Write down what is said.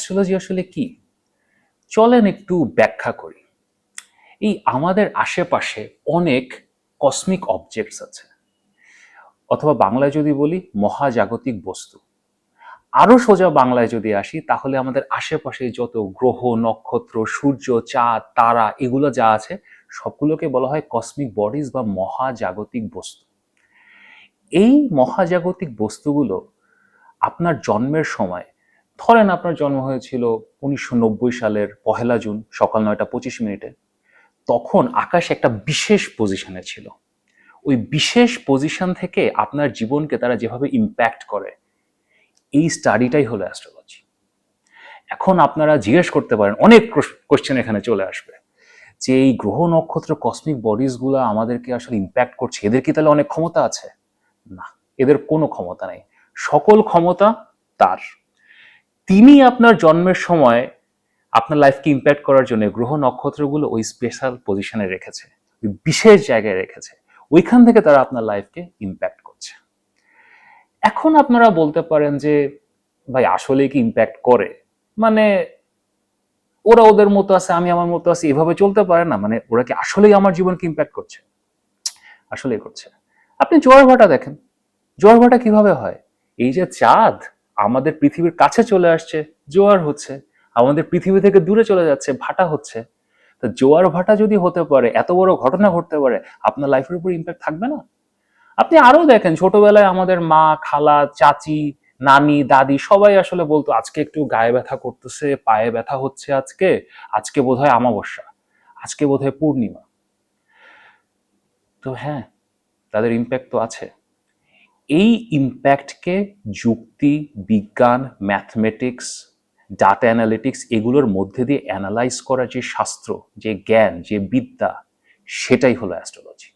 Astrology আসলে কি? চলেন একটু ব্যাখ্যা করি। এই আমাদের আশেপাশে অনেক কসমিক অবজেক্টস আছে, অথবা বাংলায় যদি বলি মহাজাগতিক বস্তু। আরো সোজা বাংলায় যদি আসি তাহলে আমাদের আশেপাশে যত গ্রহ, নক্ষত্র, সূর্য, চাঁদ, তারা এগুলো যা আছে সবগুলোকে বলা হয় কসমিক বডিজ বা মহাজাগতিক বস্তু। এই মহাজাগতিক বস্তুগুলো আপনার জন্মের সময়, ধরেন আপনার জন্ম হয়েছিল 1990 সালের 1 জুন সকাল 9:25, তখন আকাশ একটা বিশেষ পজিশনে ছিল। ওই বিশেষ পজিশন থেকে আপনার জীবনকে তারা যেভাবে ইম্প্যাক্ট করে, এই স্টাডিটাই হলো অ্যাস্ট্রোলজি। এখন আপনারা জিজ্ঞেস করতে পারেন, অনেক কোশ্চেন এখানে চলে আসবে, যে এই গ্রহ নক্ষত্র কসমিক বডিজগুলো আমাদেরকে আসলে ইম্প্যাক্ট করছে, এদের কি তাহলে অনেক ক্ষমতা আছে? না, এদের কোনো ক্ষমতা নেই। সকল ক্ষমতা তার। তিনি আপনার জন্মের সময় আপনার লাইফকে ইম্প্যাক্ট করার জন্য গ্রহ নক্ষত্রগুলো ওই স্পেশাল পজিশনে রেখেছে, ওই বিশেষ জায়গায় রেখেছে, ওইখান থেকে তারা আপনার লাইফকে ইম্প্যাক্ট করছে। এখন আপনারা বলতে পারেন যে ভাই আসলে কি ইম্প্যাক্ট করে? মানে ওরা ওদের মতো আছে, আমি আমার মতো আছি, এভাবে চলতে পারে না? মানে ওরা কি আসলেই আমার জীবনকে ইম্প্যাক্ট করছে? আসলেই করছে। আপনি জোয়ার ভাটা দেখেন, জোয়ার ভাটা কিভাবে হয়? এই যে চাঁদ আমাদের পৃথিবীর কাছে চলে আসছে, জোয়ার হচ্ছে, আমাদের পৃথিবী থেকে দূরে চলে যাচ্ছে, ভাটা হচ্ছে। তো জোয়ার ভাটা যদি হতে পারে, এত বড় ঘটনা ঘটতে পারে, আপনার লাইফের উপর ইম্প্যাক্ট থাকবে না? আপনি আরো দেখেন, ছোটবেলায় আমাদের মা, খালা, চাচি, নানি, দাদি সবাই আসলে বলতো আজকে একটু গায়ে ব্যথা করতেছে, পায়ে ব্যথা হচ্ছে, আজকে আজকে বোধহয় অমাবস্যা, আজকে বোধহয় পূর্ণিমা। তো হ্যাঁ, তাদের ইম্প্যাক্ট তো আছে। এই ইম্প্যাক্টকে যুক্তি, বিজ্ঞান, ম্যাথমেটিক্স, ডাটা অ্যানালিটিক্স এগুলোর মধ্যে দিয়ে অ্যানালাইজ করা যে শাস্ত্র, যে জ্ঞান, যে বিদ্যা, সেটাই হলো অ্যাস্ট্রোলজি।